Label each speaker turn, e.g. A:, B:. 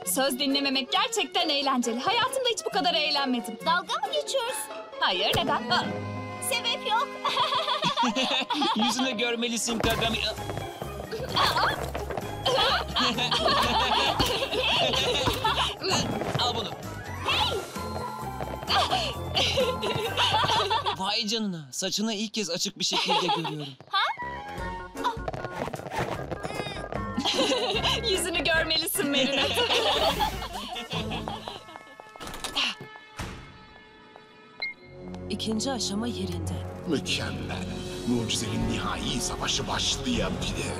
A: Söz dinlememek gerçekten eğlenceli. Hayatımda hiç bu kadar eğlenmedim.
B: Dalga mı geçiyorsun?
A: Hayır, neden?
B: Sebep yok.
C: Yüzünü görmelisin Kagami. Al bunu. Vay canına. Saçını ilk kez açık bir şekilde görüyorum.
A: Yüzünü görmelisin Marinette.
D: İkinci aşama yerinde.
E: Mükemmel. Mucize'nin nihai savaşı başlayabilir.